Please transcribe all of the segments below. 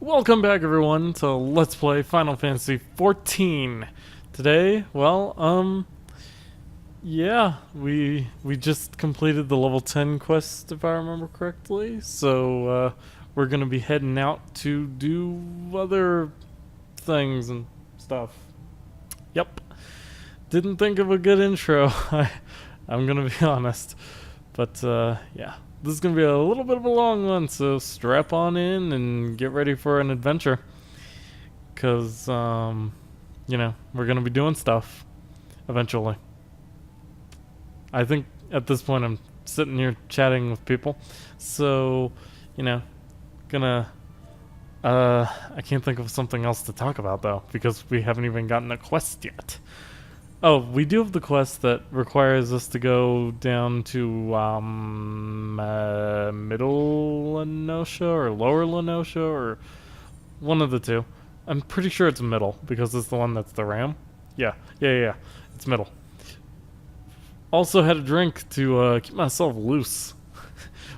Welcome back everyone to Let's Play Final Fantasy XIV. Today, yeah, we just completed the level 10 quest if I remember correctly. So, we're going to be heading out to do other things and stuff. Yep. Didn't think of a good intro. I'm going to be honest. But, yeah. This is going to be a little bit of a long one, so strap on in and get ready for an adventure. Because, you know, we're going to be doing stuff eventually. I think at this point I'm sitting here chatting with people. So, you know, I can't think of something else to talk about though, because we haven't even gotten a quest yet. Oh, we do have the quest that requires us to go down to Middle Lenosha or Lower Lenosha or one of the two. I'm pretty sure it's Middle because it's the one that's the ram. Yeah. It's Middle. Also had a drink to keep myself loose.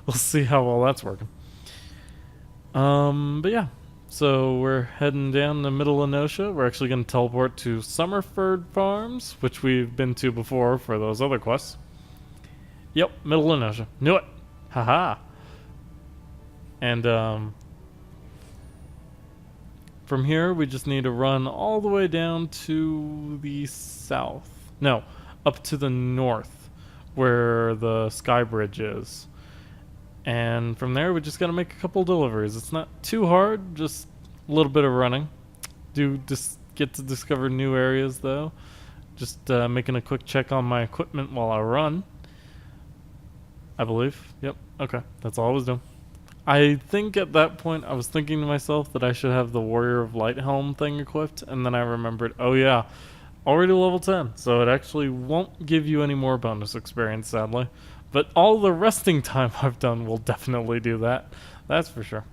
We'll see how well that's working. But yeah. So we're heading down the Middle of Lenosha. We're actually going to teleport to Summerford Farms, which we've been to before for those other quests. Yep, Middle of Lenosha. Knew it! Haha! And, from here, we just need to run all the way down to the south. No, up to the north, where the Sky Bridge is. And from there, we just gotta make a couple deliveries. It's not too hard, just a little bit of running. Do just get to discover new areas, though. Just making a quick check on my equipment while I run. I believe. Yep. Okay. That's all I was doing. I think at that point, I was thinking to myself that I should have the Warrior of Light helm thing equipped. And then I remembered, oh yeah, already level 10. So it actually won't give you any more bonus experience, sadly. But all the resting time I've done will definitely do that. That's for sure.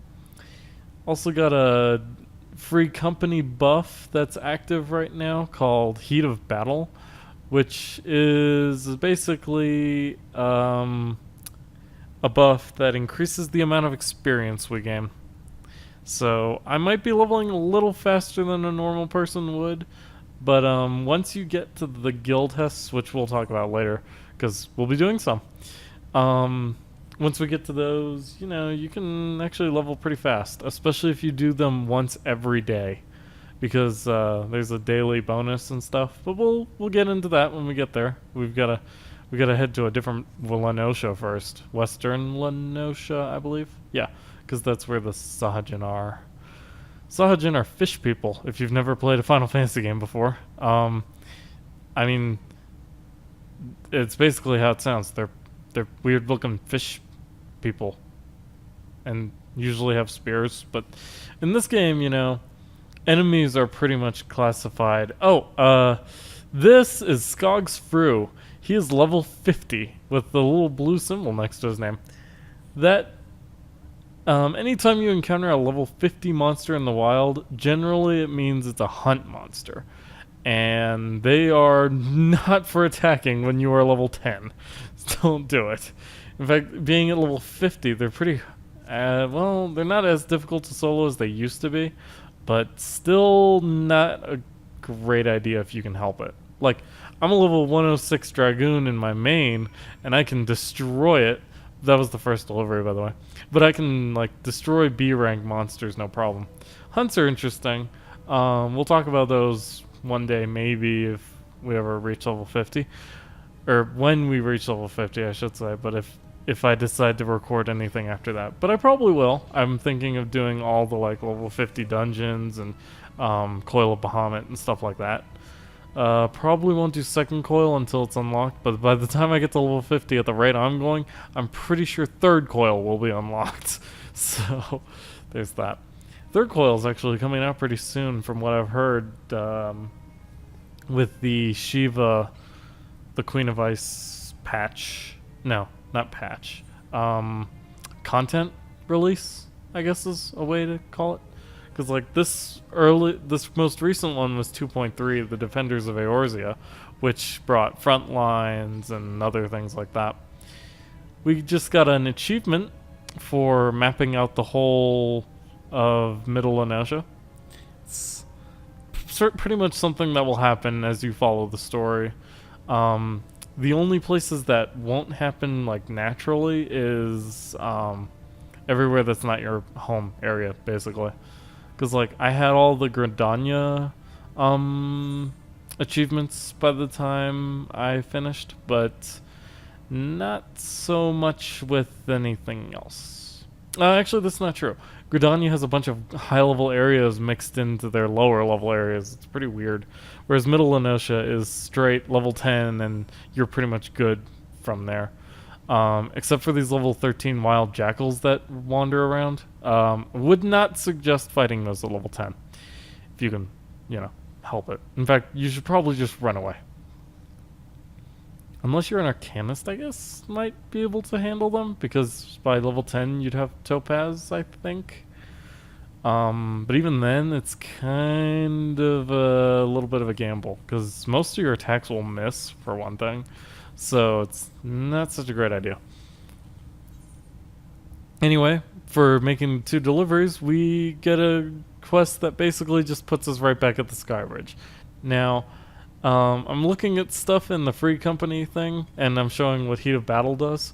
Also got a free company buff that's active right now called Heat of Battle, which is basically a buff that increases the amount of experience we gain. So I might be leveling a little faster than a normal person would, but once you get to the Guildhests, which we'll talk about later, because we'll be doing some. Once we get to those, you know, you can actually level pretty fast, especially if you do them once every day, because there's a daily bonus and stuff. But we'll get into that when we get there. We gotta head to a different Lenosha first, Western Lenosha, I believe. Yeah, because that's where the Sahajin are. Sahajin are fish people. If you've never played a Final Fantasy game before, I mean, it's basically how it sounds. They're weird looking fish people and usually have spears, but in this game, you know, enemies are pretty much classified. This is Skog's Fru. He is level 50 with the little blue symbol next to his name. That anytime you encounter a level 50 monster in the wild, generally it means it's a hunt monster. And they are not for attacking when you are level 10. Don't do it. In fact, being at level 50, they're pretty... well, they're not as difficult to solo as they used to be, but still not a great idea if you can help it. Like, I'm a level 106 Dragoon in my main, and I can destroy it. That was the first delivery, by the way. But I can, like, destroy B-rank monsters, no problem. Hunts are interesting. We'll talk about those one day, maybe, if we ever reach level 50. Or when we reach level 50, I should say. But if I decide to record anything after that. But I probably will. I'm thinking of doing all the, like, level 50 dungeons and Coil of Bahamut and stuff like that. Probably won't do second coil until it's unlocked, but by the time I get to level 50 at the rate I'm going, I'm pretty sure third coil will be unlocked. So, there's that. Third coil is actually coming out pretty soon from what I've heard, with the Shiva, the Queen of Ice patch. No, not patch. Content release, I guess is a way to call it. Because like this most recent one was 2.3, the Defenders of Eorzea, which brought front lines and other things like that. We just got an achievement for mapping out the whole of Middle Lenosha. It's pretty much something that will happen as you follow the story. The only places that won't happen like naturally is everywhere that's not your home area, basically. Because like I had all the Gridania achievements by the time I finished, but not so much with anything else. Actually, that's not true. Gridania has a bunch of high-level areas mixed into their lower-level areas. It's pretty weird. Whereas Middle Lenosha is straight level 10, and you're pretty much good from there. Except for these level 13 wild jackals that wander around. Would not suggest fighting those at level 10. If you can, help it. In fact, you should probably just run away. Unless you're an Arcanist, I guess, might be able to handle them, because by level 10 you'd have Topaz, I think. But even then, it's kind of a little bit of a gamble, because most of your attacks will miss, for one thing. So it's not such a great idea. Anyway, for making 2 deliveries, we get a quest that basically just puts us right back at the Sky Bridge. Now, I'm looking at stuff in the free company thing, and I'm showing what Heat of Battle does,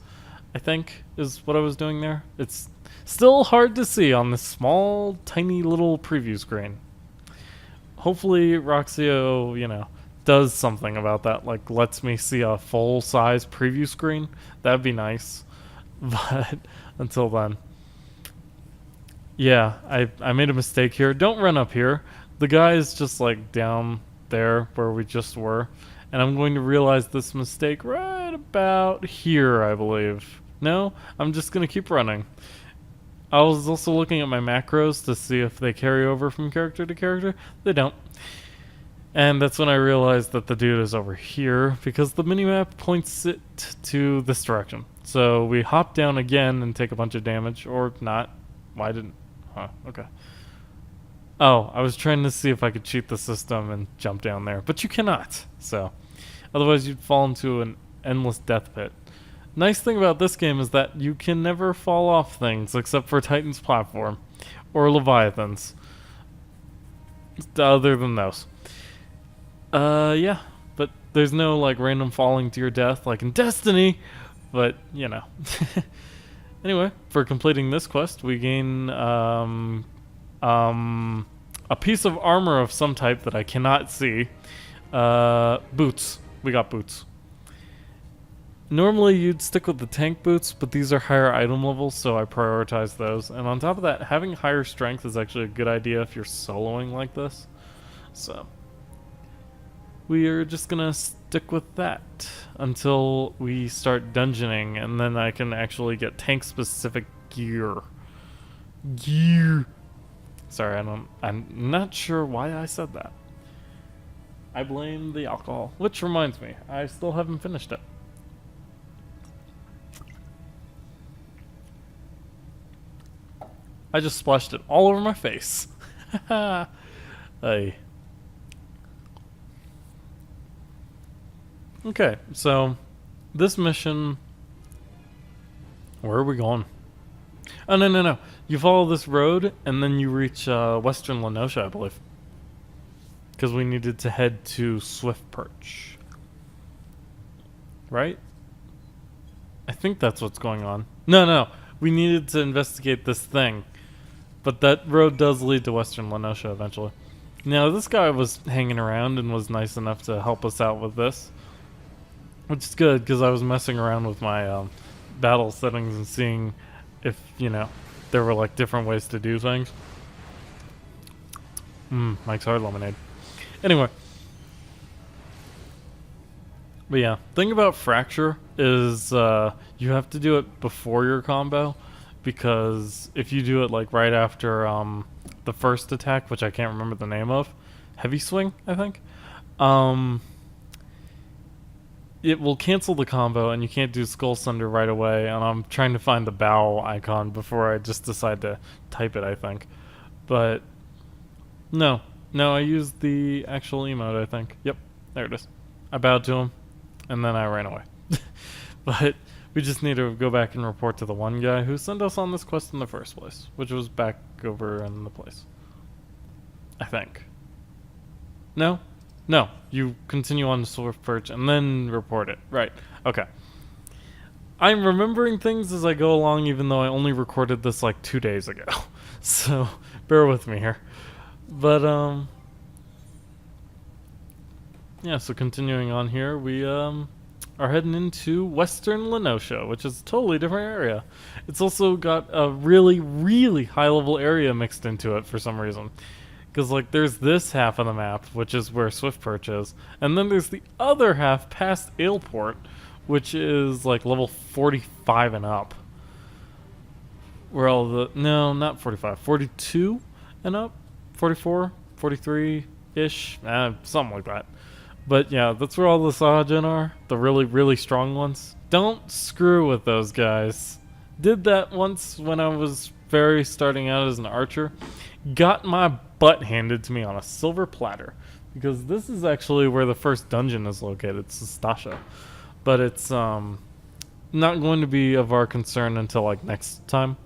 I think, is what I was doing there. It's still hard to see on this small, tiny little preview screen. Hopefully, Roxio, does something about that, like lets me see a full-size preview screen. That'd be nice. But until then. Yeah, I made a mistake here. Don't run up here. The guy is just like down there where we just were. And I'm going to realize this mistake right about here, I believe. No, I'm just going to keep running. I was also looking at my macros to see if they carry over from character to character. They don't. And that's when I realized that the dude is over here, because the minimap points it to this direction. So we hop down again and take a bunch of damage, or not. Why didn't... Huh, okay. Oh, I was trying to see if I could cheat the system and jump down there, but you cannot. So, otherwise you'd fall into an endless death pit. Nice thing about this game is that you can never fall off things except for Titan's platform or Leviathans. Other than those. Yeah, but there's no like random falling to your death like in Destiny, but Anyway, for completing this quest, we gain a piece of armor of some type that I cannot see. Boots. We got boots. Normally you'd stick with the tank boots, but these are higher item levels, so I prioritize those. And on top of that, having higher strength is actually a good idea if you're soloing like this. So we are just gonna stick with that until we start dungeoning, and then I can actually get tank-specific gear. Sorry, I'm not sure why I said that. I blame the alcohol, which reminds me, I still haven't finished it. I just splashed it all over my face. Hey. Okay, so this mission, where are we going? Oh, no. You follow this road, and then you reach Western Lenosha, I believe. Because we needed to head to Swift Perch. Right? I think that's what's going on. No. We needed to investigate this thing. But that road does lead to Western Lenosha eventually. Now, this guy was hanging around and was nice enough to help us out with this. Which is good, because I was messing around with my battle settings and seeing if, there were like different ways to do things. Mike's Hard Lemonade. Anyway. But yeah, thing about Fracture is you have to do it before your combo, because if you do it like right after the first attack, which I can't remember the name of, Heavy Swing, I think, it will cancel the combo and you can't do Skull Sunder right away, and I'm trying to find the bow icon before I just decide to type it, I think. But no, I used the actual emote, I think. Yep, there it is. I bowed to him and then I ran away. But We just need to go back and report to the one guy who sent us on this quest in the first place, which was back over in the place. I think. No? No. You continue on the Swift Perch and then report it. Right. Okay. I'm remembering things as I go along, even though I only recorded this like 2 days ago. So, bear with me here. But, yeah, so continuing on here, we, are heading into Western Lenosha, which is a totally different area. It's also got a really, really high-level area mixed into it for some reason. Because, like, there's this half of the map, which is where Swift Perch is, and then there's the other half past Aleport, which is, like, level 45 and up. Where all the... No, not 45. 42 and up? 44? 43-ish? Something like that. But, yeah, that's where all the Sahajin are. The really, really strong ones. Don't screw with those guys. Did that once when I was very starting out as an archer. Got my butt handed to me on a silver platter. Because this is actually where the first dungeon is located, Sastasha. But it's not going to be of our concern until like next time.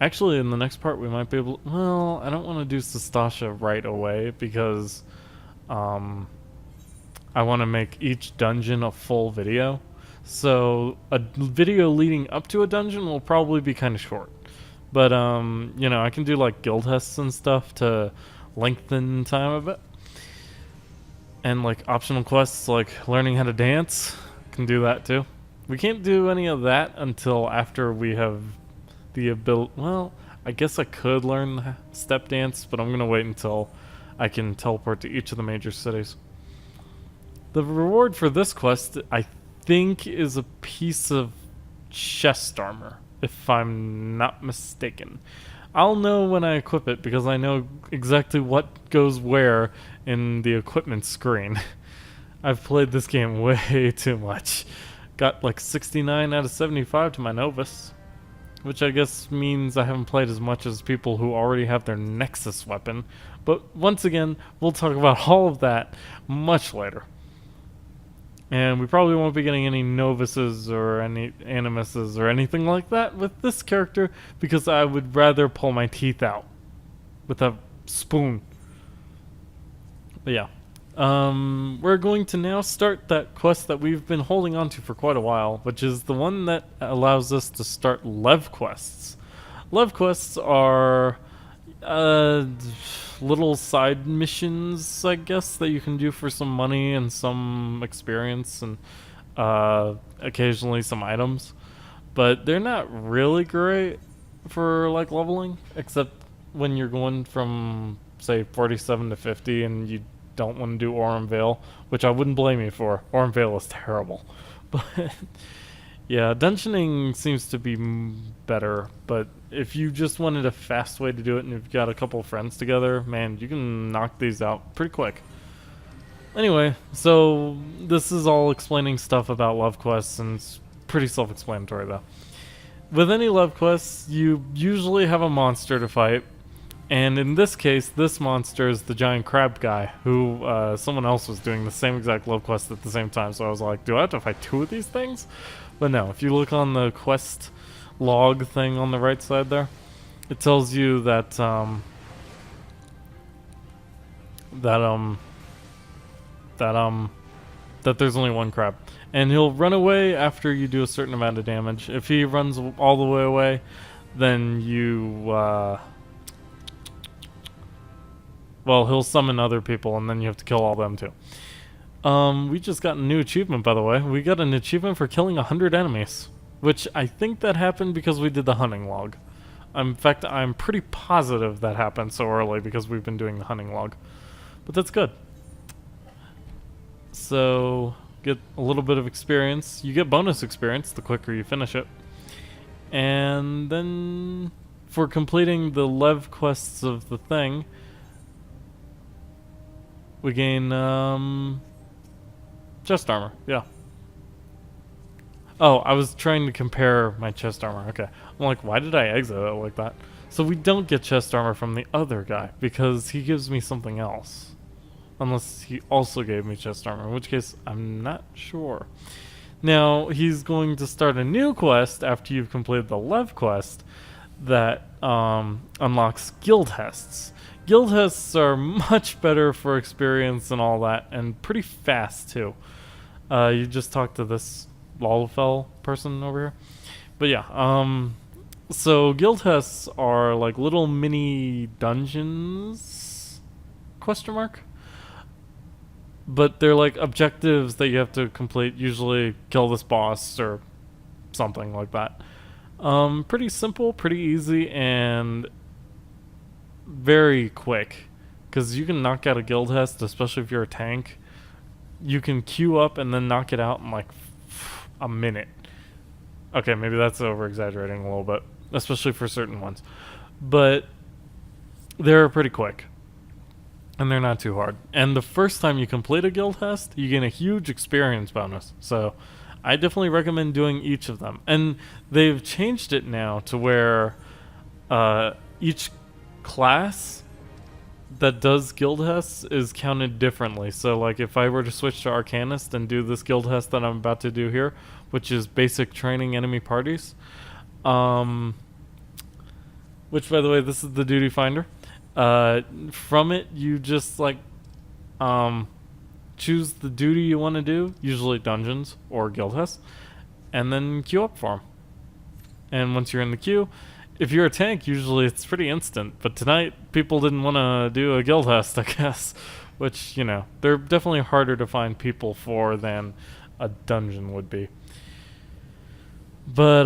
Actually, in the next part we might be able to, well, I don't want to do Sastasha right away because I want to make each dungeon a full video. So a video leading up to a dungeon will probably be kind of short. But you know, I can do like Guildhests and stuff to lengthen time a bit. And like optional quests like learning how to dance, can do that too. We can't do any of that until after we have the ability. Well, I guess I could learn step dance, but I'm going to wait until I can teleport to each of the major cities. The reward for this quest, I think, is a piece of chest armor, if I'm not mistaken. I'll know when I equip it because I know exactly what goes where in the equipment screen. I've played this game way too much. Got like 69 out of 75 to my Novus, which I guess means I haven't played as much as people who already have their Nexus weapon. But once again, we'll talk about all of that much later. And we probably won't be getting any Novices or any Animuses or anything like that with this character because I would rather pull my teeth out with a spoon. But yeah. We're going to now start that quest that we've been holding on to for quite a while, which is the one that allows us to start Lev quests. Lev quests are little side missions, I guess, that you can do for some money and some experience and occasionally some items. But they're not really great for like leveling, except when you're going from say 47 to 50 and you don't want to do Aurum Vale, which I wouldn't blame you for. Aurum Vale is terrible. But yeah, dungeoning seems to be better, but if you just wanted a fast way to do it and you've got a couple of friends together, man, you can knock these out pretty quick. Anyway, so this is all explaining stuff about love quests, and it's pretty self-explanatory though. With any love quests, you usually have a monster to fight, and in this case, this monster is the giant crab guy, who someone else was doing the same exact love quest at the same time, so I was like, do I have to fight two of these things? But no, if you look on the quest log thing on the right side there, it tells you that that there's only one crab, and he'll run away after you do a certain amount of damage. If he runs all the way away, then you well, he'll summon other people, and then you have to kill all them too. We just got a new achievement, by the way. We got an achievement for killing 100 enemies, which I think that happened because we did the hunting log. In fact, I'm pretty positive that happened so early because we've been doing the hunting log. But that's good. So, get a little bit of experience. You get bonus experience the quicker you finish it. And then, for completing the Lev quests of the thing, we gain, chest armor, yeah. Oh, I was trying to compare my chest armor, okay. I'm like, why did I exit it like that? So we don't get chest armor from the other guy, because he gives me something else. Unless he also gave me chest armor, in which case, I'm not sure. Now, he's going to start a new quest after you've completed the Lev quest that unlocks Guildhests. Guildhests are much better for experience and all that, and pretty fast too. You just talked to this Lalafell person over here. But yeah, so Guildhests are like little mini dungeons, question mark? But they're like objectives that you have to complete, usually kill this boss or something like that. Pretty simple, pretty easy, and very quick. Because you can knock out a Guildhest, especially if you're a tank. You can queue up and then knock it out in like a minute. Okay, maybe that's over exaggerating a little bit, especially for certain ones. But they're pretty quick. And they're not too hard. And the first time you complete a Guildhest, you gain a huge experience bonus. So I definitely recommend doing each of them. And they've changed it now to where each class that does Guildhests is counted differently. So like if I were to switch to Arcanist and do this Guildhest that I'm about to do here, which is basic training enemy parties, which by the way, this is the duty finder. From it, you just like choose the duty you want to do, usually dungeons or Guildhests, and then queue up for them. And once you're in the queue, if you're a tank, usually it's pretty instant. But tonight, people didn't want to do a Guildhest, I guess, which, you know, they're definitely harder to find people for than a dungeon would be. But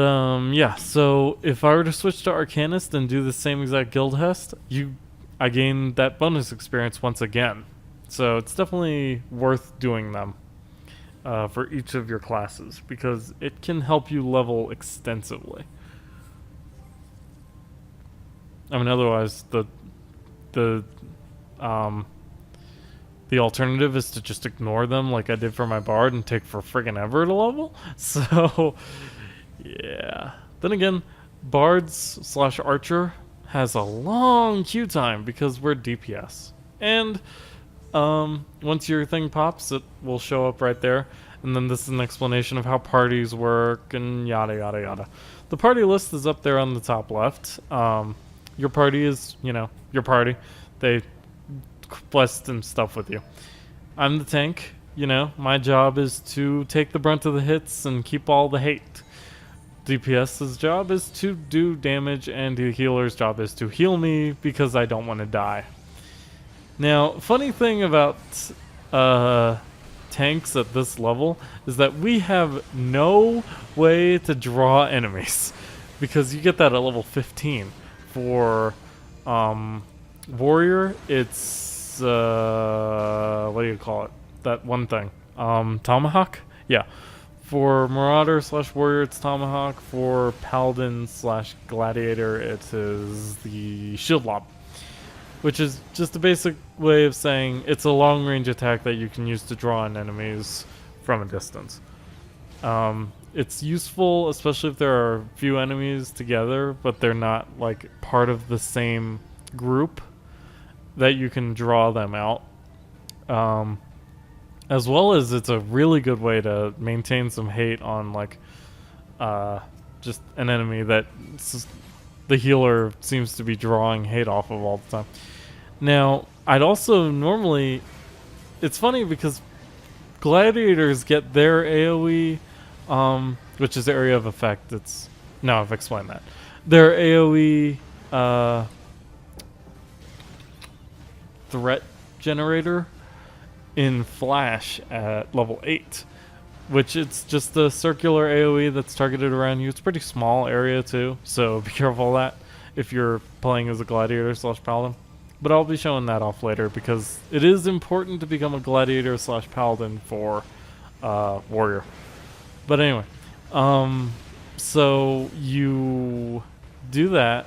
yeah, so if I were to switch to Arcanist and do the same exact Guildhest, I gain that bonus experience once again. So it's definitely worth doing them for each of your classes because it can help you level extensively. I mean, otherwise the alternative is to just ignore them like I did for my bard and take for friggin' ever to level. So yeah. Then again, bards / archer has a long queue time because we're DPS. And once your thing pops, it will show up right there. And then this is an explanation of how parties work and yada yada yada. The party list is up there on the top left. Your party is, you know, your party. They quest and stuff with you. I'm the tank, you know. My job is to take the brunt of the hits and keep all the hate. DPS's job is to do damage, and the healer's job is to heal me because I don't want to die. Now, funny thing about tanks at this level is that we have no way to draw enemies because you get that at level 15. For warrior, it's what do you call it? That one thing, tomahawk. Yeah. For marauder / warrior, it's tomahawk. For paladin / gladiator, it is the shield lob, which is just a basic way of saying it's a long range attack that you can use to draw on enemies from a distance. It's useful, especially if there are a few enemies together, but they're not like part of the same group, that you can draw them out. As well as it's a really good way to maintain some hate on like just an enemy that the healer seems to be drawing hate off of all the time. Now, I'd also normally... It's funny because gladiators get their AoE, which is area of effect. No, I've explained that. Their AoE threat generator in Flash at level 8, which it's just a circular AoE that's targeted around you. It's a pretty small area too, so be careful of that if you're playing as a gladiator / paladin. But I'll be showing that off later because it is important to become a gladiator / paladin for warrior. But anyway, so you do that.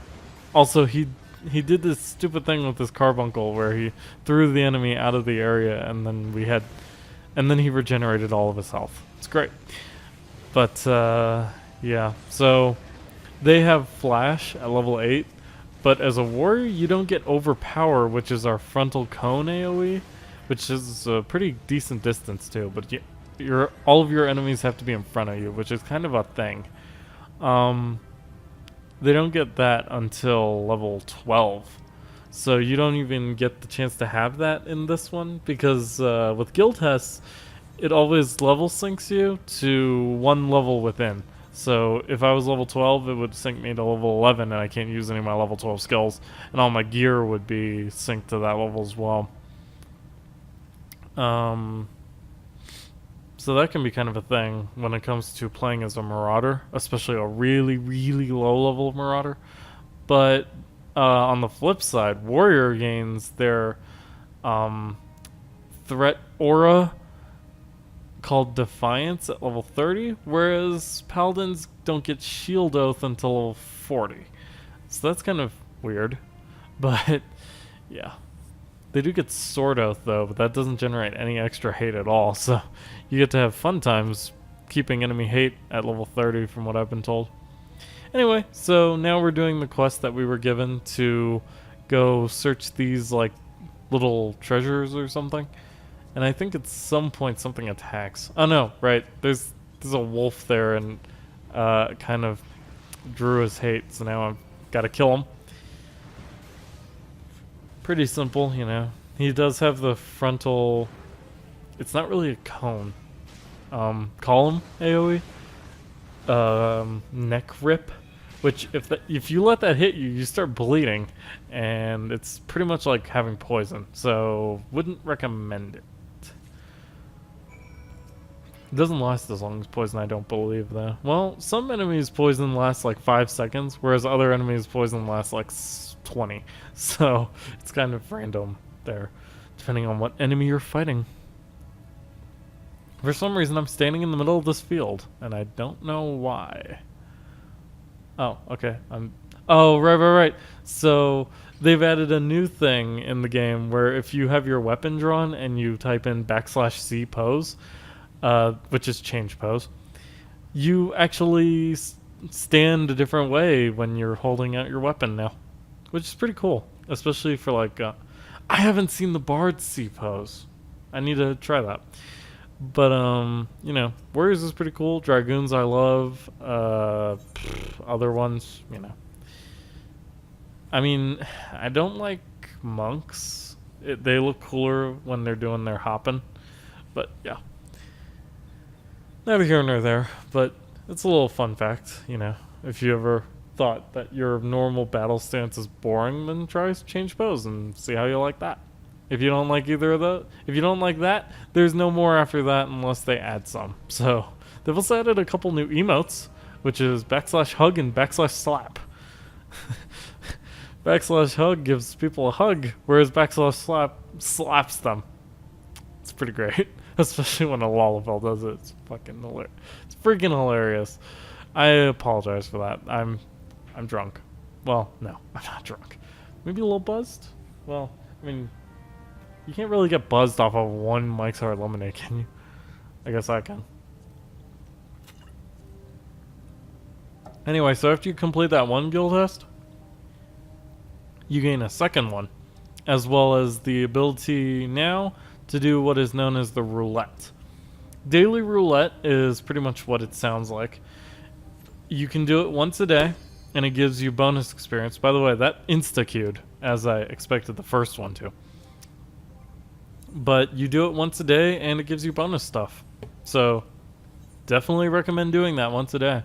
Also, he did this stupid thing with his carbuncle where he threw the enemy out of the area, and then he regenerated all of his health. It's great. But yeah, so they have flash at level 8, but as a warrior you don't get overpower, which is our frontal cone AoE, which is a pretty decent distance too. But all of your enemies have to be in front of you, which is kind of a thing. Um, they don't get that until level 12. So you don't even get the chance to have that in this one because with Guildhests, it always level syncs you to one level within. So if I was level 12, it would sync me to level 11 and I can't use any of my level 12 skills. And all my gear would be synced to that level as well. So that can be kind of a thing when it comes to playing as a Marauder, especially a really, really low level Marauder. But on the flip side, Warrior gains their threat aura called Defiance at level 30, whereas Paladins don't get Shield Oath until level 40. So that's kind of weird. But yeah. They do get Sword Oath though, but that doesn't generate any extra hate at all, so you get to have fun times keeping enemy hate at level 30 from what I've been told. Anyway, so now we're doing the quest that we were given to go search these like little treasures or something. And I think at some point something attacks. Oh no, right, there's a wolf there and kind of drew his hate, so now I've gotta kill him. Pretty simple, you know. He does have the frontal... It's not really a cone. Column AoE. Neck rip. Which, if you let that hit you, you start bleeding. And it's pretty much like having poison. So, wouldn't recommend it. It doesn't last as long as poison, I don't believe, though. Well, some enemies' poison lasts like 5 seconds, whereas other enemies' poison lasts like 20. So, it's kind of random there, depending on what enemy you're fighting. For some reason, I'm standing in the middle of this field, and I don't know why. Oh, okay. Oh, right. So, they've added a new thing in the game where if you have your weapon drawn and you type in \C pose, which is change pose, you actually stand a different way when you're holding out your weapon now, which is pretty cool, especially for like I haven't seen the Bard C pose. I need to try that. But you know, Warriors is pretty cool. Dragoons I love. Other ones, you know. I mean, I don't like monks. They look cooler when they're doing their hopping. But yeah. Neither here nor there, but it's a little fun fact, you know. If you ever thought that your normal battle stance is boring, then try change pose and see how you like that. If you don't like either of those, if you don't like that, there's no more after that unless they add some. So they've also added a couple new emotes, which is \hug and \slap. \hug gives people a hug, whereas \slap slaps them. It's pretty great. Especially when a Lalafell does it. It's fucking hilarious. It's freaking hilarious. I apologize for that. I'm drunk. Well, no, I'm not drunk. Maybe a little buzzed? Well, I mean, you can't really get buzzed off of one Mike's Hard Lemonade, can you? I guess I can. Anyway, so after you complete that one Guildhest, you gain a second one, as well as the ability now to do what is known as the roulette. Daily roulette is pretty much what it sounds like. You can do it once a day, and it gives you bonus experience. By the way, that insta-queued, as I expected the first one to. But you do it once a day, and it gives you bonus stuff. So, definitely recommend doing that once a day,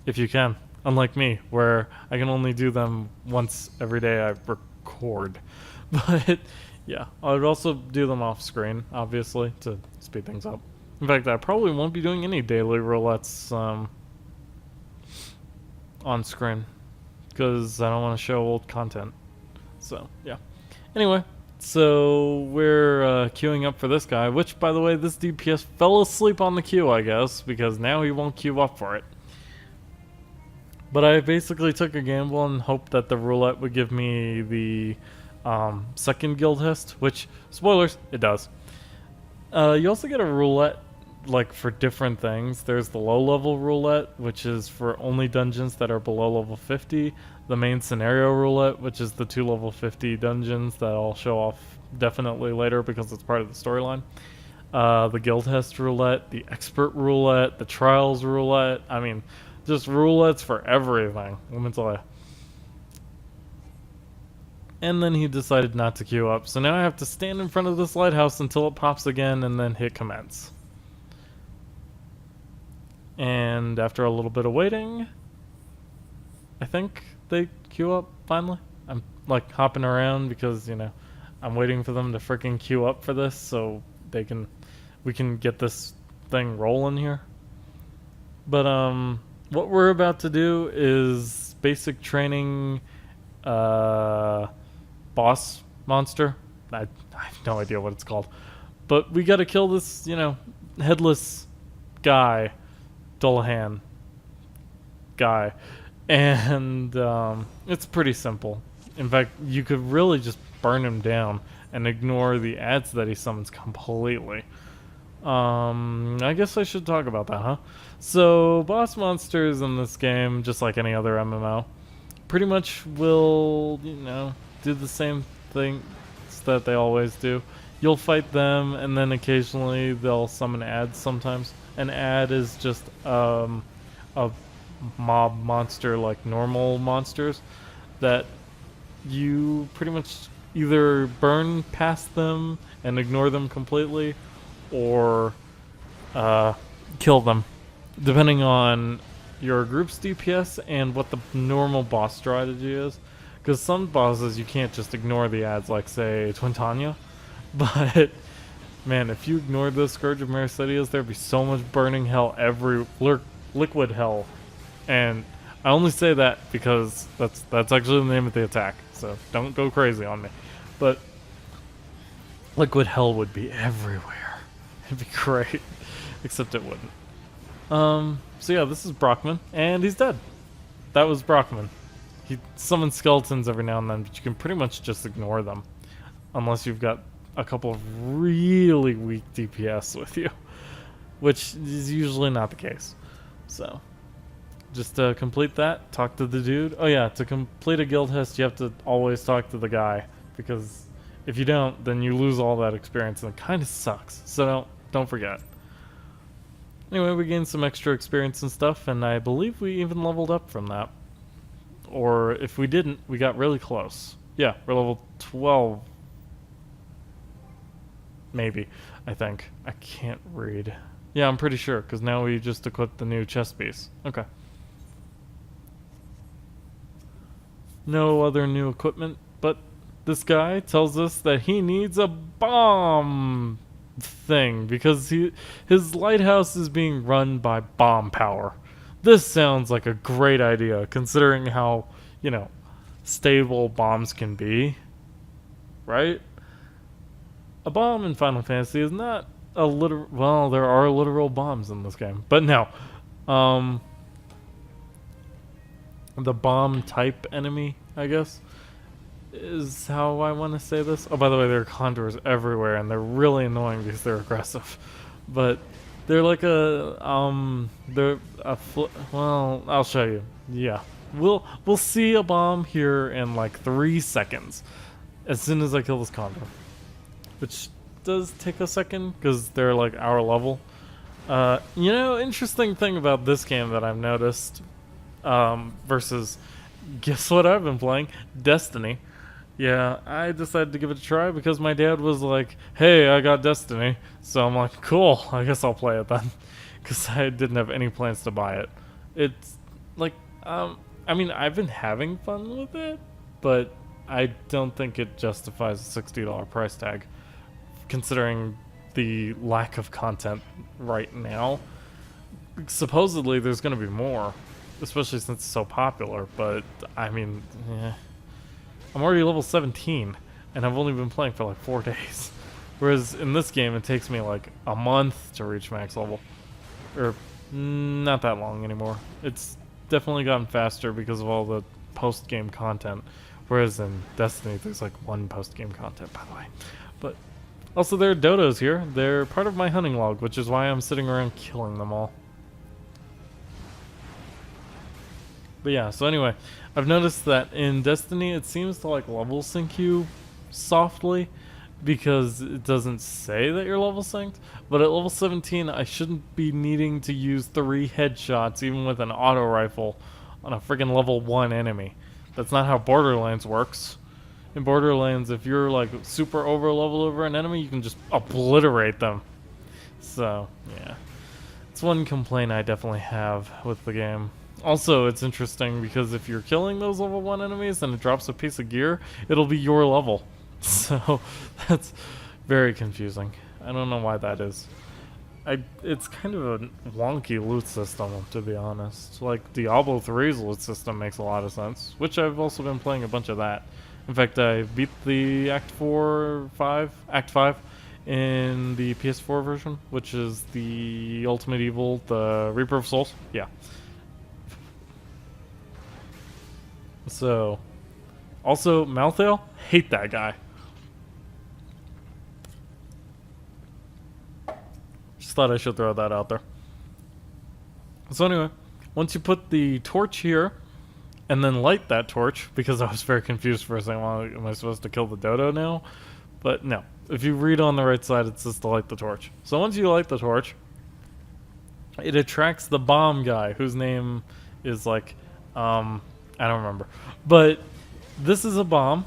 if you can. Unlike me, where I can only do them once every day I record. But yeah, I would also do them off screen, obviously, to speed things up. In fact, I probably won't be doing any daily roulettes on screen, because I don't want to show old content. So, yeah. Anyway, so we're queuing up for this guy, which, by the way, this DPS fell asleep on the queue, I guess, because now he won't queue up for it. But I basically took a gamble and hoped that the roulette would give me the second Guildhest, which, spoilers, it does. You also get a roulette like for different things. There's the low level roulette, which is for only dungeons that are below level 50. The main scenario roulette, which is the 2 level 50 dungeons that I'll show off definitely later because it's part of the storyline. the Guildhests roulette, the expert roulette, the trials roulette. I mean, just roulettes for everything. Let me tell you. And then he decided not to queue up. So now I have to stand in front of this lighthouse until it pops again and then hit commence. And after a little bit of waiting, I think they queue up finally. I'm like hopping around because, you know, I'm waiting for them to freaking queue up for this so we can get this thing rolling here. But what we're about to do is basic training boss monster. I have no idea what it's called. But we gotta kill this, you know, headless guy, Dullahan guy. And it's pretty simple. In fact, you could really just burn him down and ignore the ads that he summons completely. I guess I should talk about that, huh? So, boss monsters in this game, just like any other MMO, pretty much will, you know, do the same things that they always do. You'll fight them, and then occasionally they'll summon ads sometimes. An ad is just a mob monster like normal monsters that you pretty much either burn past them and ignore them completely, or kill them, depending on your group's DPS and what the normal boss strategy is. Because some bosses you can't just ignore the ads, like say Twintanya, but man, if you ignored the Scourge of Mercedes, there'd be so much burning hell, liquid hell. And I only say that because that's actually the name of the attack, so don't go crazy on me. But liquid hell would be everywhere. It'd be great, except it wouldn't. So yeah, this is Brockman, and he's dead. That was Brockman. He summons skeletons every now and then, but you can pretty much just ignore them. Unless you've got a couple of really weak DPS with you. Which is usually not the case. So, just to complete that, talk to the dude. Oh yeah, to complete a Guildhest, you have to always talk to the guy. Because if you don't, then you lose all that experience, and it kind of sucks. So don't forget. Anyway, we gained some extra experience and stuff, and I believe we even leveled up from that. Or if we didn't, we got really close. Yeah, we're level 12. Maybe, I think. I can't read. Yeah, I'm pretty sure, because now we just equipped the new chest piece. Okay. No other new equipment, but this guy tells us that he needs a bomb thing, because his lighthouse is being run by bomb power. This sounds like a great idea, considering how, you know, stable bombs can be. Right? A bomb in Final Fantasy is not a literal... Well, there are literal bombs in this game. But no. The bomb type enemy, I guess, is how I want to say this. Oh, by the way, there are condors everywhere, and they're really annoying because they're aggressive. But they're like well, I'll show you. Yeah. We'll see a bomb here in like 3 seconds. As soon as I kill this condor. Which does take a second, because they're like our level. You know, interesting thing about this game that I've noticed, versus, guess what I've been playing? Destiny. Yeah, I decided to give it a try because my dad was like, hey, I got Destiny. So I'm like, cool, I guess I'll play it then. Because I didn't have any plans to buy it. It's like, I mean, I've been having fun with it, but I don't think it justifies a $60 price tag, considering the lack of content right now. Supposedly there's going to be more, especially since it's so popular, but I mean, I'm already level 17, and I've only been playing for like 4 days. Whereas in this game, it takes me like a month to reach max level. Or, not that long anymore. It's definitely gotten faster because of all the post-game content. Whereas in Destiny, there's like 1 post-game content, by the way. But also, there are dodos here. They're part of my hunting log, which is why I'm sitting around killing them all. But yeah, so anyway, I've noticed that in Destiny, it seems to like level sync you softly, because it doesn't say that you're level synced, but at level 17 I shouldn't be needing to use 3 headshots even with an auto rifle on a friggin' level 1 enemy. That's not how Borderlands works. In Borderlands, if you're like super over level over an enemy, you can just obliterate them. So, yeah. It's one complaint I definitely have with the game. Also, it's interesting because if you're killing those level 1 enemies and it drops a piece of gear, it'll be your level. So, that's very confusing. I don't know why that is. It's kind of a wonky loot system, to be honest. Like, Diablo 3's loot system makes a lot of sense, which I've also been playing a bunch of that. In fact, I beat the Act 5 in the PS4 version, which is the Ultimate Evil, the Reaper of Souls. Yeah. So, also, Malthael, hate that guy. Just thought I should throw that out there. So anyway, once you put the torch here, and then light that torch, because I was very confused for a second, well, am I supposed to kill the dodo now? But no, if you read on the right side, it says to light the torch. So once you light the torch, it attracts the bomb guy, whose name is like, I don't remember. But this is a bomb.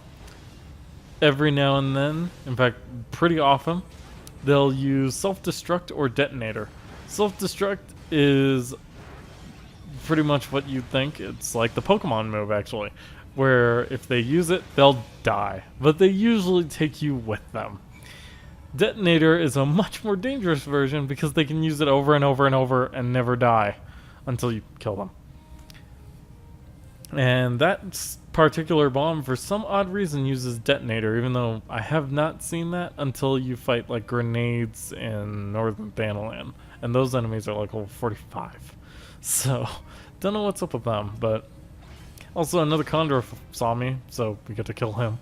Every now and then, in fact, pretty often, they'll use self-destruct or detonator. Self-destruct is pretty much what you think. It's like the Pokemon move, actually, where if they use it, they'll die, but they usually take you with them. Detonator is a much more dangerous version because they can use it over and over and over and never die until you kill them. And that particular bomb, for some odd reason, uses detonator, even though I have not seen that until you fight like grenades in Northern Thanalan, and those enemies are like level 45. So, don't know what's up with them, but also another Condor saw me, so we get to kill him.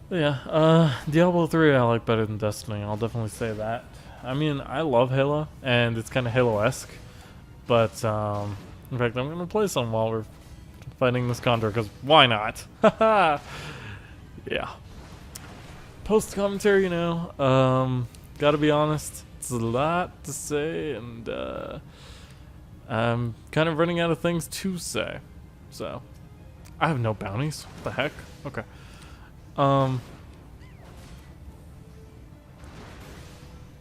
But yeah, Diablo 3 I like better than Destiny, I'll definitely say that. I mean, I love Halo, and it's kind of Halo-esque, but in fact, I'm going to play some while we're fighting this Condor, because why not? Haha! Yeah. Post-commentary, you know, gotta be honest, it's a lot to say, and I'm kind of running out of things to say. So, I have no bounties. What the heck? Okay.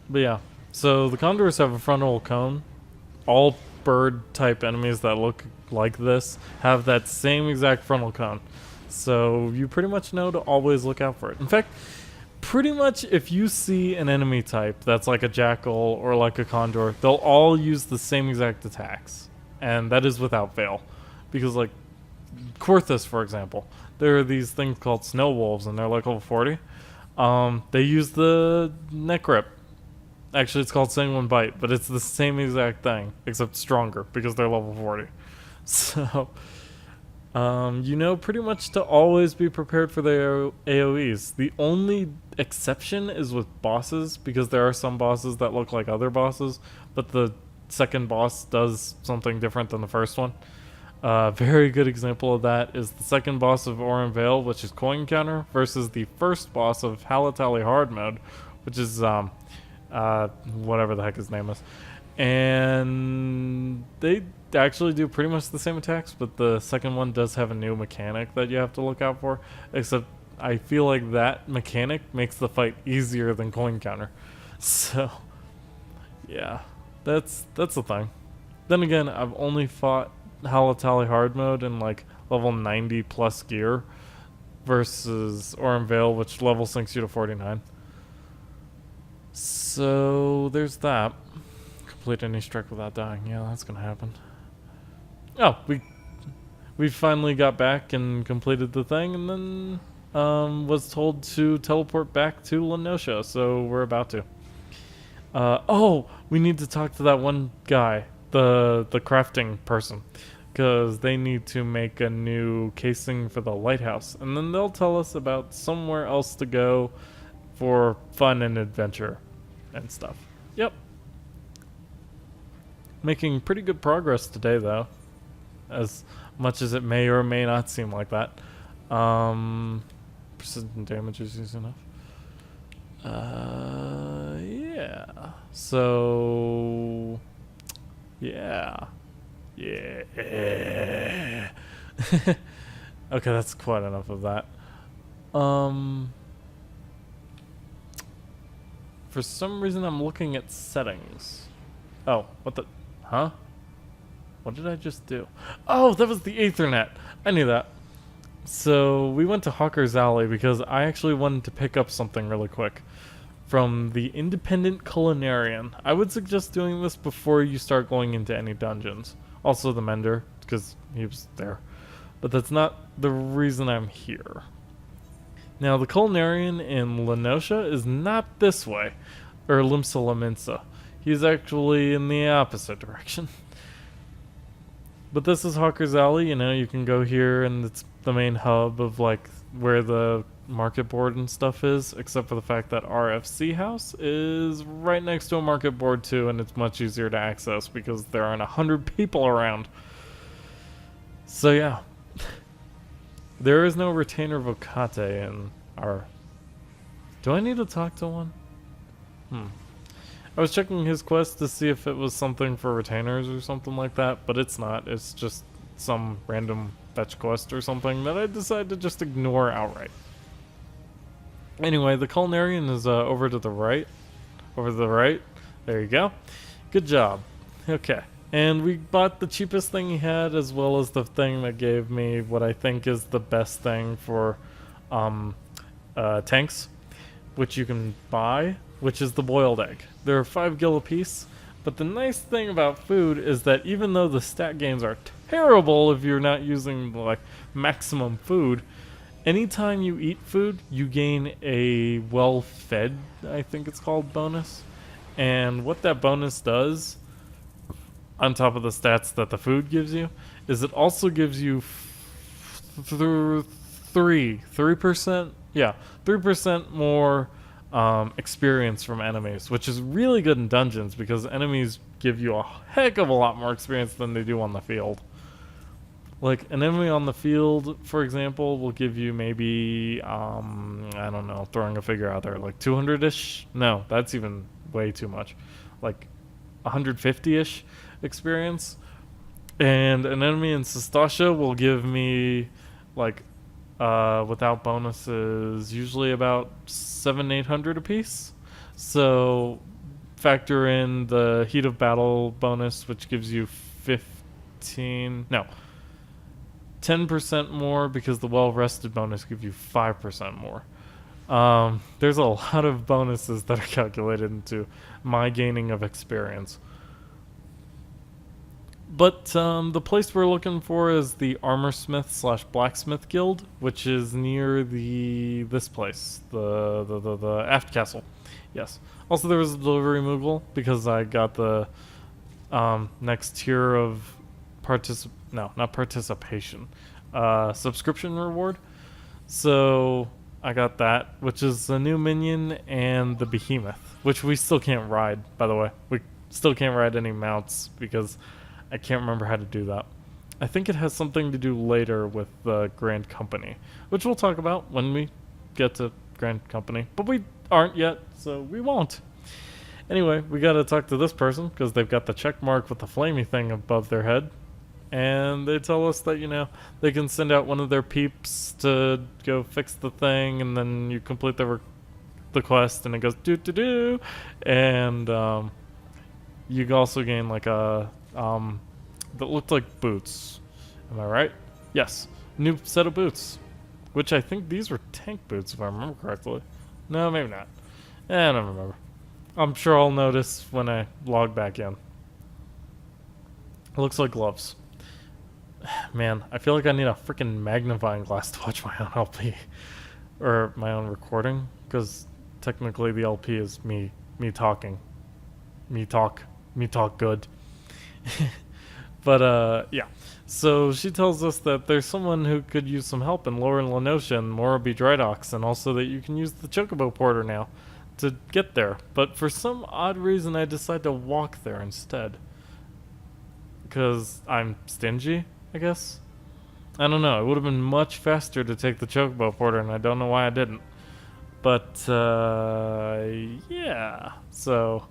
But yeah, so the Condors have a frontal cone. All bird-type enemies that look like this have that same exact frontal cone. So you pretty much know to always look out for it. In fact, pretty much if you see an enemy type that's like a jackal or like a condor, they'll all use the same exact attacks. And that is without fail. Because like Guildhests, for example, there are these things called snow wolves and they're like level 40. They use the neck rip. Actually, it's called Sanguine Bite, but it's the same exact thing, except stronger, because they're level 40. So, you know pretty much to always be prepared for their AoEs. The only exception is with bosses, because there are some bosses that look like other bosses, but the second boss does something different than the first one. A very good example of that is the second boss of Oran Vale, which is Coin Counter, versus the first boss of Halatali Hard Mode, which is whatever the heck his name is. And they actually do pretty much the same attacks, but the second one does have a new mechanic that you have to look out for, except I feel like that mechanic makes the fight easier than Coin Counter. So, yeah, that's the thing. Then again, I've only fought Halatali Hard Mode in like level 90 plus gear versus Oran Vale, which level syncs you to 49. So there's that. Complete any strike without dying. Yeah, that's gonna happen. Oh, we finally got back and completed the thing, and then was told to teleport back to Lenosha, so we're about to. Oh, we need to talk to that one guy, the crafting person, because they need to make a new casing for the lighthouse, and then they'll tell us about somewhere else to go for fun and adventure and stuff. Yep. Making pretty good progress today, though, as much as it may or may not seem like that. Persistent damage is easy enough. Yeah. So, yeah. Yeah. Okay, that's quite enough of that. Um, for some reason I'm looking at settings. Oh, what the? Huh? What did I just do? Oh, that was the Ethernet. I knew that. So we went to Hawker's Alley because I actually wanted to pick up something really quick from the Independent Culinarian. I would suggest doing this before you start going into any dungeons. Also the Mender, because he was there. But that's not the reason I'm here. Now, the Culinarian in Lenosha is not this way, or Limsa Laminsa. He's actually in the opposite direction. But this is Hawker's Alley, you know, you can go here and it's the main hub of like where the market board and stuff is, except for the fact that RFC House is right next to a market board too, and it's much easier to access because there aren't 100 people around. So yeah. There is no retainer vocate in our... Do I need to talk to one? I was checking his quest to see if it was something for retainers or something like that, but it's not. It's just some random fetch quest or something that I decided to just ignore outright. Anyway, the Culinarian is over to the right. Over to the right. There you go. Good job. Okay. And we bought the cheapest thing he had, as well as the thing that gave me what I think is the best thing for tanks, which you can buy, which is the boiled egg. There are 5 gil apiece, but the nice thing about food is that even though the stat gains are terrible if you're not using like maximum food, anytime you eat food, you gain a well-fed, I think it's called, bonus. And what that bonus does, on top of the stats that the food gives you, is it also gives you 3%, yeah, 3% more experience from enemies, which is really good in dungeons because enemies give you a heck of a lot more experience than they do on the field. Like, an enemy on the field, for example, will give you maybe, I don't know, throwing a figure out there, like 200-ish? No, that's even way too much. Like, 150-ish experience. And an enemy in Sestasha will give me, like, without bonuses, usually about 700-800 apiece. So factor in the heat of battle bonus, which gives you 10% more, because the well-rested bonus gives you 5% more. There's a lot of bonuses that are calculated into my gaining of experience. But the place we're looking for is the Armorsmith / Blacksmith Guild, which is near this place, the Aft Castle. Yes. Also, there was a delivery Moogle because I got the next tier of subscription reward. So I got that, which is a new minion, and the Behemoth, which we still can't ride, by the way. We still can't ride any mounts because I can't remember how to do that. I think it has something to do later with the Grand Company, which we'll talk about when we get to Grand Company. But we aren't yet, so we won't. Anyway, we gotta talk to this person because they've got the check mark with the flamey thing above their head. And they tell us that, you know, they can send out one of their peeps to go fix the thing, and then you complete the quest, and it goes do. And you also gain like a that looked like boots. Am I right? Yes. New set of boots. Which I think these were tank boots, if I remember correctly. No, maybe not. I don't remember. I'm sure I'll notice when I log back in. It looks like gloves. Man, I feel like I need a freaking magnifying glass to watch my own LP. Or my own recording. Because technically the LP is me talking. Me talk good. But, yeah. So she tells us that there's someone who could use some help in Lower Lenosha and Morobi Drydocks, and also that you can use the Chocobo Porter now to get there. But for some odd reason, I decide to walk there instead. Because I'm stingy, I guess? I don't know. It would have been much faster to take the Chocobo Porter, and I don't know why I didn't. But, yeah. So,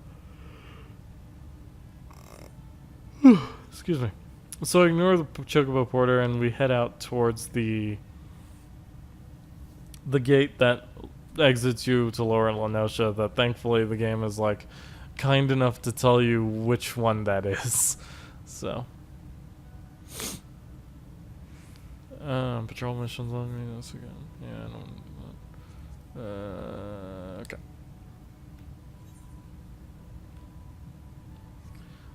excuse me. So ignore the Chocobo Porter and we head out towards the gate that exits you to Lower Lenosha, that thankfully the game is like kind enough to tell you which one that is. So patrol missions on me this again. Yeah, I don't want to do that. Okay.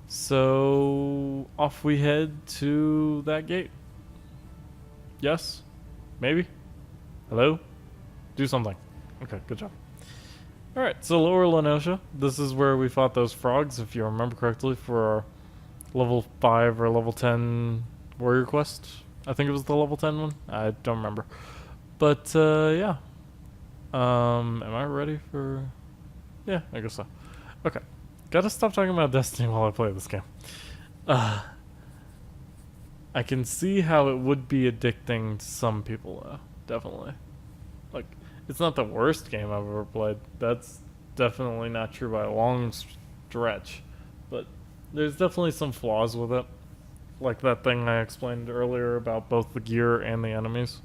So off we head to that gate. Yes? Maybe? Hello? Do something. Okay, good job. Alright, so Lower Lenosha. This is where we fought those frogs, if you remember correctly, for our level 5 or level 10 warrior quest. I think it was the level 10 one. I don't remember. But, yeah. Am I ready for... Yeah, I guess so. Okay. Gotta stop talking about Destiny while I play this game. I can see how it would be addicting to some people, though. Definitely. Like, it's not the worst game I've ever played. That's definitely not true by a long stretch. But there's definitely some flaws with it. Like that thing I explained earlier about both the gear and the enemies.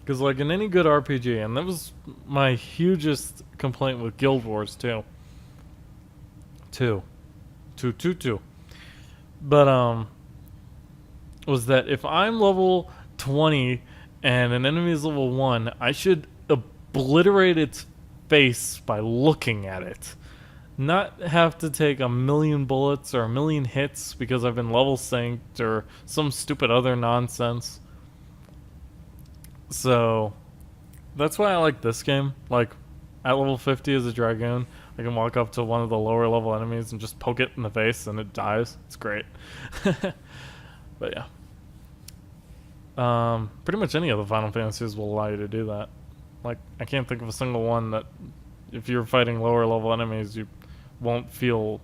Because like in any good RPG, and that was my hugest complaint with Guild Wars too. Two. But was that if I'm level 20 and an enemy is level 1, I should obliterate its face by looking at it. Not have to take a million bullets or a million hits because I've been level synced or some stupid other nonsense. So that's why I like this game. Like at level 50 as a Dragoon, I can walk up to one of the lower level enemies and just poke it in the face and it dies. It's great. But yeah. Pretty much any of the Final Fantasies will allow you to do that. Like, I can't think of a single one that if you're fighting lower level enemies, you won't feel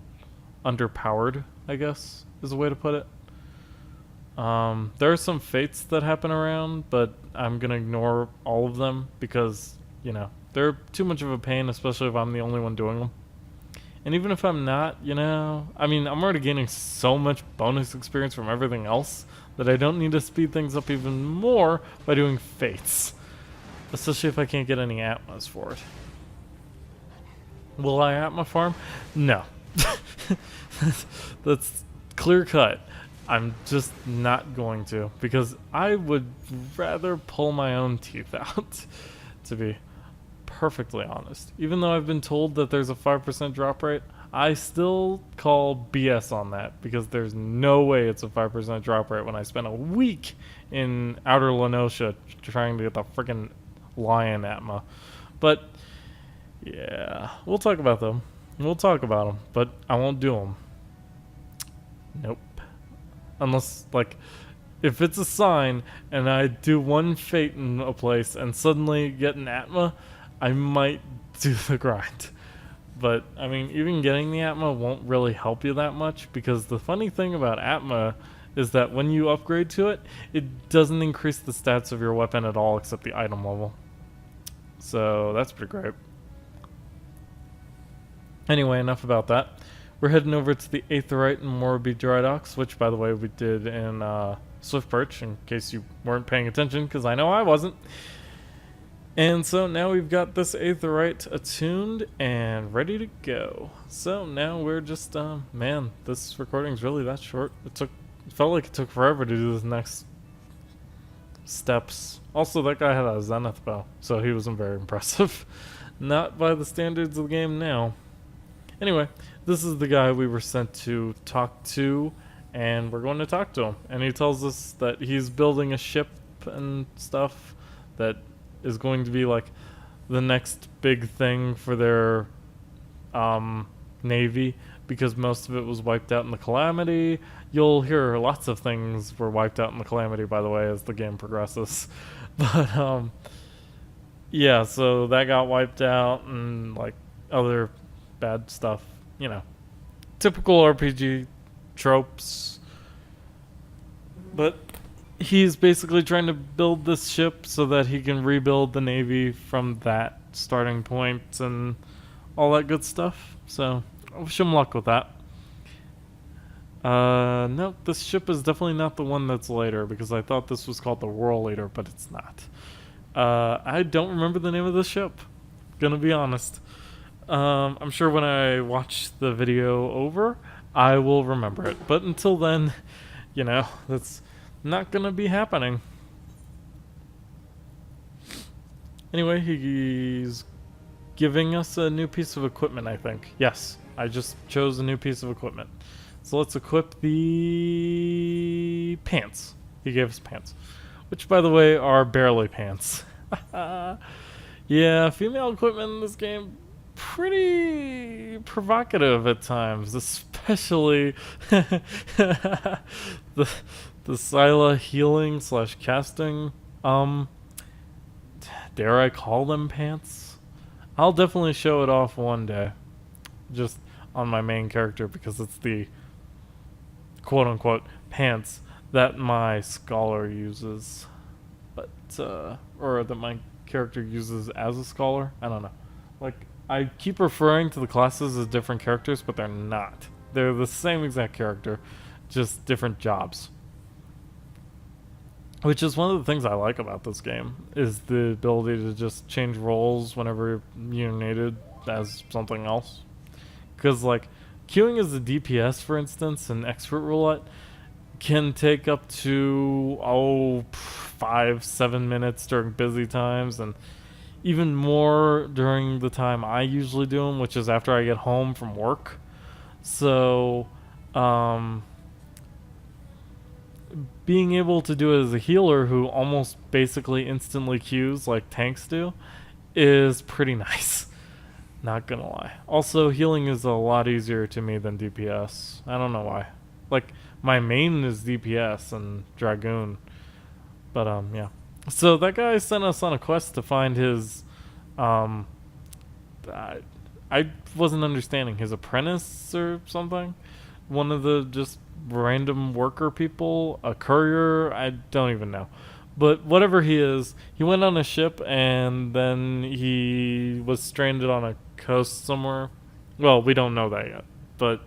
underpowered, I guess, is a way to put it. There are some fates that happen around, but I'm gonna ignore all of them because, you know, they're too much of a pain, especially if I'm the only one doing them. And even if I'm not, you know, I mean, I'm already gaining so much bonus experience from everything else that I don't need to speed things up even more by doing fates. Especially if I can't get any Atmas for it. Will I Atma farm? No. That's clear cut. I'm just not going to, because I would rather pull my own teeth out, to be perfectly honest. Even though I've been told that there's a 5% drop rate, I still call BS on that, because there's no way it's a 5% drop rate when I spent a week in Outer Lenosha trying to get the freaking lion Atma. But, yeah, we'll talk about them. We'll talk about them, but I won't do them. Nope. Unless, like, if it's a sign and I do one fate in a place and suddenly get an Atma, I might do the grind. But, I mean, even getting the Atma won't really help you that much, because the funny thing about Atma is that when you upgrade to it, it doesn't increase the stats of your weapon at all except the item level. So, that's pretty great. Anyway, enough about that. We're heading over to the Aetheryte and Morbi Dry Docks, which, by the way, we did in Swift Perch, in case you weren't paying attention, because I know I wasn't. And so now we've got this Aetheryte attuned and ready to go. So now we're just, man, this recording's really that short. It felt like it took forever to do the next steps. Also, that guy had a Zenith bow, so he wasn't very impressive. Not by the standards of the game now. Anyway, this is the guy we were sent to talk to, and we're going to talk to him. And he tells us that he's building a ship and stuff that is going to be like the next big thing for their navy, because most of it was wiped out in the Calamity. You'll hear lots of things were wiped out in the Calamity, by the way, as the game progresses. But yeah, so that got wiped out, and like other bad stuff, you know, typical RPG tropes. But he's basically trying to build this ship so that he can rebuild the Navy from that starting point and all that good stuff. So I wish him luck with that. No, this ship is definitely not the one that's later because I thought this was called the Whirl Leader, but it's not. I don't remember the name of the ship. Gonna be honest. I'm sure when I watch the video over, I will remember it. But until then, that's not gonna be happening. Anyway, he's giving us a new piece of equipment, I think. Yes, I just chose a new piece of equipment. So let's equip the pants. He gave us pants. Which, by the way, are barely pants. Yeah, female equipment in this game, pretty provocative at times, especially the Scylla healing / casting. Dare I call them pants? I'll definitely show it off one day, just on my main character because it's the quote-unquote pants that my scholar uses, but or that my character uses as a scholar. I don't know. Like, I keep referring to the classes as different characters, but they're not. They're the same exact character, just different jobs. Which is one of the things I like about this game, is the ability to just change roles whenever you're needed as something else. Because, like, queuing as a DPS, for instance, in Expert Roulette, can take up to 5-7 minutes during busy times, and even more during the time I usually do them, which is after I get home from work. So being able to do it as a healer who almost basically instantly queues like tanks do is pretty nice. Not gonna lie. Also, healing is a lot easier to me than DPS. I don't know why. Like, my main is DPS and Dragoon. But, yeah. So, that guy sent us on a quest to find his, I wasn't understanding. His apprentice or something? One of the just random worker people? A courier? I don't even know. But whatever he is, he went on a ship and then he was stranded on a coast somewhere. Well, we don't know that yet. But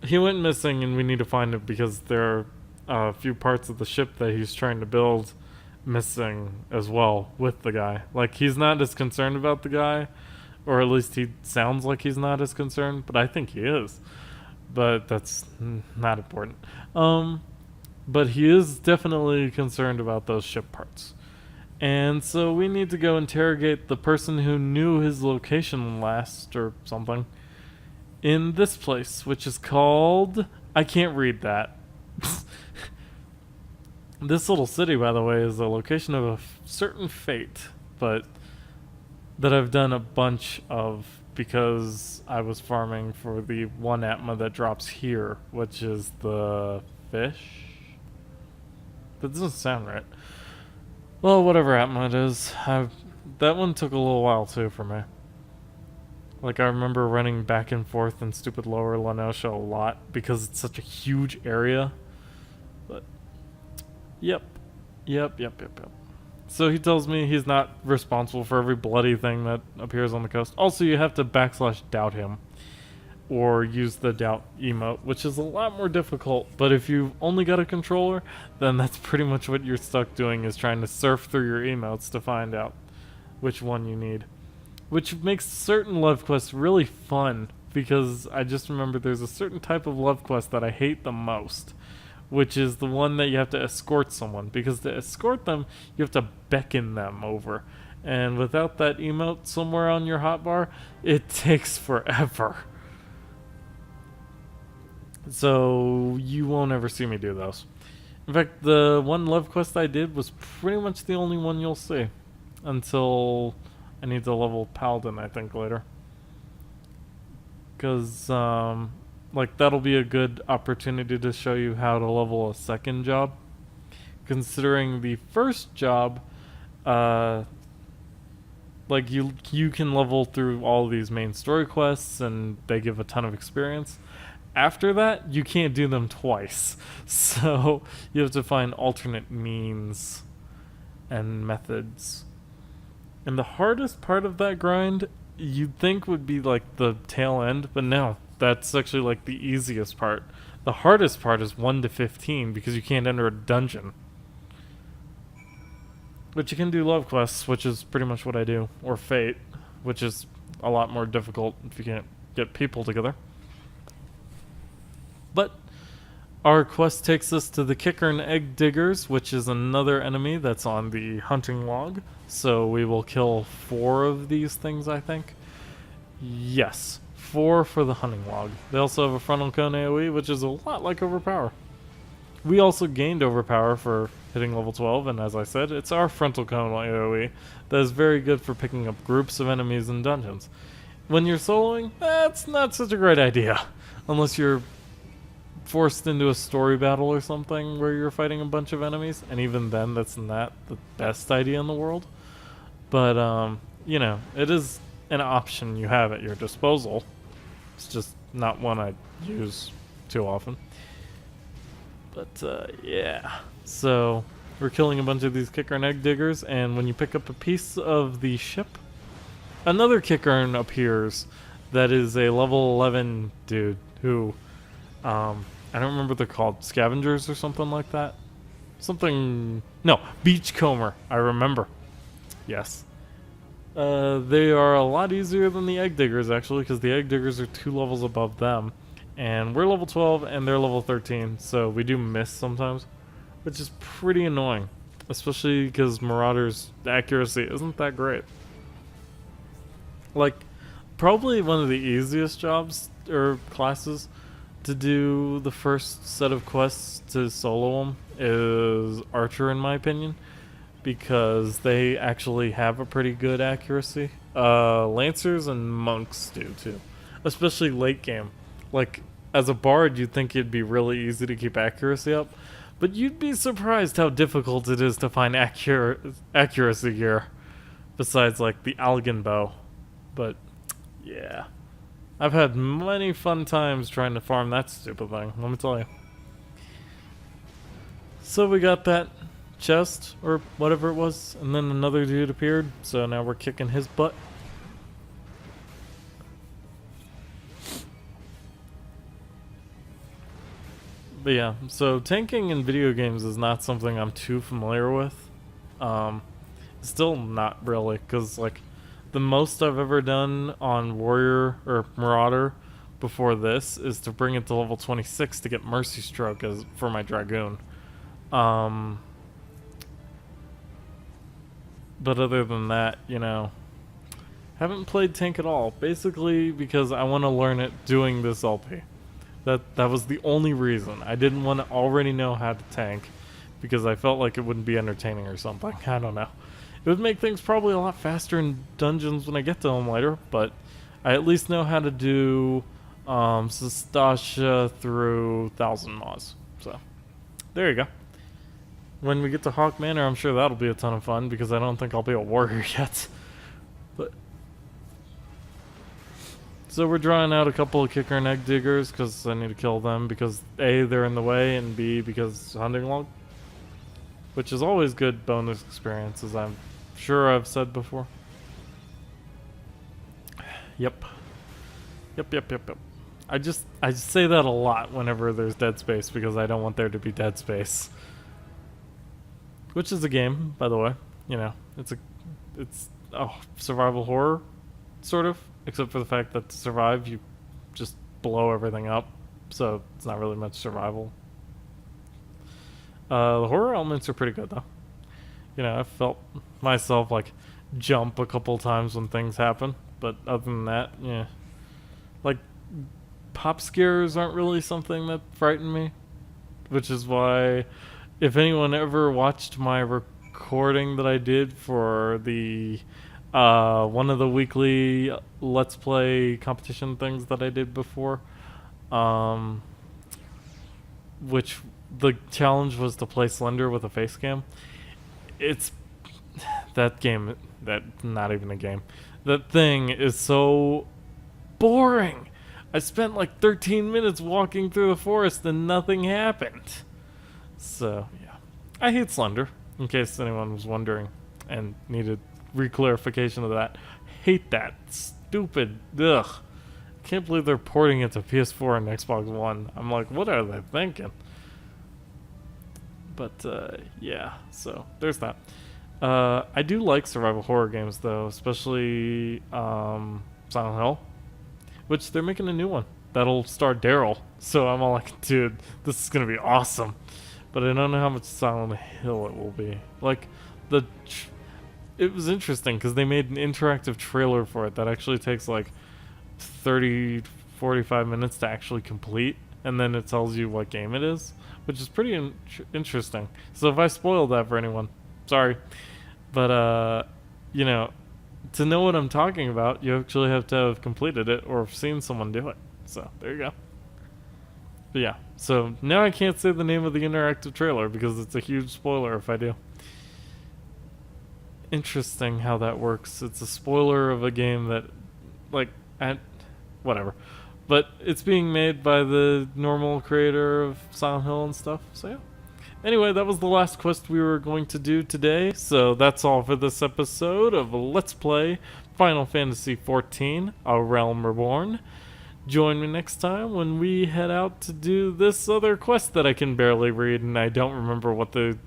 he went missing and we need to find him because there are a few parts of the ship that he's trying to build missing as well with the guy. Like, he's not as concerned about the guy, or at least he sounds like he's not as concerned, but I think he is. But that's not important. But he is definitely concerned about those ship parts. And so we need to go interrogate the person who knew his location last or something in this place, which is called... I can't read that. This little city, by the way, is the location of a certain fate, but that I've done a bunch of because I was farming for the one Atma that drops here, which is the fish. That doesn't sound right. Well, whatever Atma it is, that one took a little while too for me. Like, I remember running back and forth in stupid Lower Lenosha a lot because it's such a huge area. But, yep. So he tells me he's not responsible for every bloody thing that appears on the coast. Also, you have to /doubt him. Or use the doubt emote, which is a lot more difficult. But if you've only got a controller, then that's pretty much what you're stuck doing, is trying to surf through your emotes to find out which one you need. Which makes certain love quests really fun, because I just remember there's a certain type of love quest that I hate the most, which is the one that you have to escort someone, because to escort them, you have to beckon them over. And without that emote somewhere on your hotbar, it takes forever. So you won't ever see me do those. In fact, the one love quest I did was pretty much the only one you'll see. Until I need to level Paladin, I think, later. Because, like, that'll be a good opportunity to show you how to level a second job. Considering the first job, like, you can level through all these main story quests, and they give a ton of experience. after that, you can't do them twice. So you have to find alternate means and methods. And the hardest part of that grind, you'd think would be like the tail end, but no, that's actually like the easiest part. The hardest part is 1 to 15 because you can't enter a dungeon. But you can do love quests, which is pretty much what I do, or fate, which is a lot more difficult if you can't get people together. But our quest takes us to the Kicker and Egg Diggers, which is another enemy that's on the hunting log. So we will kill 4 of these things, I think. Yes, 4 for the hunting log. They also have a frontal cone AoE, which is a lot like Overpower. We also gained Overpower for hitting level 12, and as I said, it's our frontal cone AoE that is very good for picking up groups of enemies in dungeons. When you're soloing, that's not such a great idea, unless you're forced into a story battle or something where you're fighting a bunch of enemies, and even then that's not the best idea in the world. But you know, it is an option you have at your disposal. It's just not one I use too often. But yeah, so we're killing a bunch of these Kicker and Egg Diggers, and when you pick up a piece of the ship, another Kicker appears that is a level 11 dude who I don't remember what they're called, scavengers or something like that. No, beachcomber, I remember. Yes. They are a lot easier than the Egg Diggers, actually, because the Egg Diggers are 2 levels above them. And we're level 12 and they're level 13, so we do miss sometimes, which is pretty annoying. Especially because Marauder's accuracy isn't that great. Like, probably one of the easiest jobs, or classes, to do the first set of quests to solo them is Archer, in my opinion, because they actually have a pretty good accuracy. Lancers and Monks do too, especially late game. Like, as a bard, you'd think it'd be really easy to keep accuracy up, but you'd be surprised how difficult it is to find accuracy gear, besides like the Algan bow. But yeah, I've had many fun times trying to farm that stupid thing, let me tell you. So we got that chest, or whatever it was, and then another dude appeared, so now we're kicking his butt. But yeah, so tanking in video games is not something I'm too familiar with. Still not really, because like the most I've ever done on Warrior or Marauder before this is to bring it to level 26 to get Mercy Stroke as for my Dragoon. But other than that, you know, haven't played tank at all. Basically because I want to learn it doing this LP. That was the only reason. I didn't want to already know how to tank because I felt like it wouldn't be entertaining or something. I don't know. It would make things probably a lot faster in dungeons when I get to them later, but I at least know how to do Sastasha through Thousand Maws. So, there you go. When we get to Hawk Manor, I'm sure that'll be a ton of fun because I don't think I'll be a warrior yet. But so we're drawing out a couple of Kicker and Egg Diggers because I need to kill them because A, they're in the way, and B, because hunting log. Which is always good bonus experience, as I'm sure I've said before. Yep. I just say that a lot whenever there's dead space because I don't want there to be dead space. Which is a game, by the way. You know, it's survival horror, sort of. Except for the fact that to survive, you just blow everything up. So it's not really much survival. The horror elements are pretty good, though. You know, I felt myself, like, jump a couple times when things happen. But other than that, yeah. Like, pop scares aren't really something that frighten me. Which is why, if anyone ever watched my recording that I did for the one of the weekly Let's Play competition things that I did before, which the challenge was to play Slender with a face cam. It's that game, that not even a game. That thing is so boring. I spent like 13 minutes walking through the forest and nothing happened. So, yeah. I hate Slender, in case anyone was wondering and needed reclarification of that. Hate that. Stupid. Ugh. Can't believe they're porting it to PS4 and Xbox One. I'm like, what are they thinking? But, yeah. So, there's that. I do like survival horror games, though, especially Silent Hill, which they're making a new one that'll star Daryl. So I'm all like, dude, this is gonna be awesome. But I don't know how much Silent Hill it will be. Like, it was interesting because they made an interactive trailer for it that actually takes like 30, 45 minutes to actually complete, and then it tells you what game it is, which is pretty interesting. So if I spoiled that for anyone, sorry. But, you know, to know what I'm talking about, you actually have to have completed it or have seen someone do it. So, there you go. But yeah, so now I can't say the name of the interactive trailer because it's a huge spoiler if I do. Interesting how that works. It's a spoiler of a game that, like, whatever. But it's being made by the normal creator of Silent Hill and stuff, so yeah. Anyway, that was the last quest we were going to do today, so that's all for this episode of Let's Play Final Fantasy XIV, A Realm Reborn. Join me next time when we head out to do this other quest that I can barely read, and I don't remember what the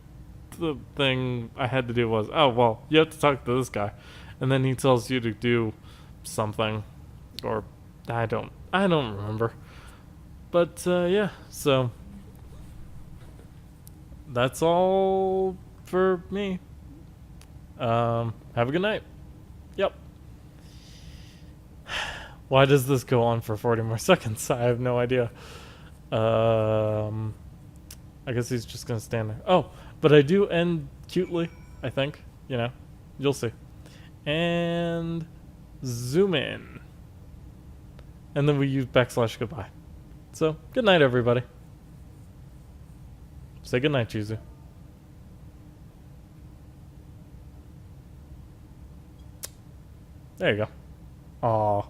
thing I had to do was. Oh, well, you have to talk to this guy, and then he tells you to do something, or I don't remember. But, yeah, so that's all for me. Have a good night. Yep. Why does this go on for 40 more seconds? I have no idea. I guess he's just gonna stand there. Oh, but I do end cutely, I think. You know, you'll see. And zoom in. And then we use / goodbye. So, good night, everybody. Say goodnight, Chizu. There you go. Aww.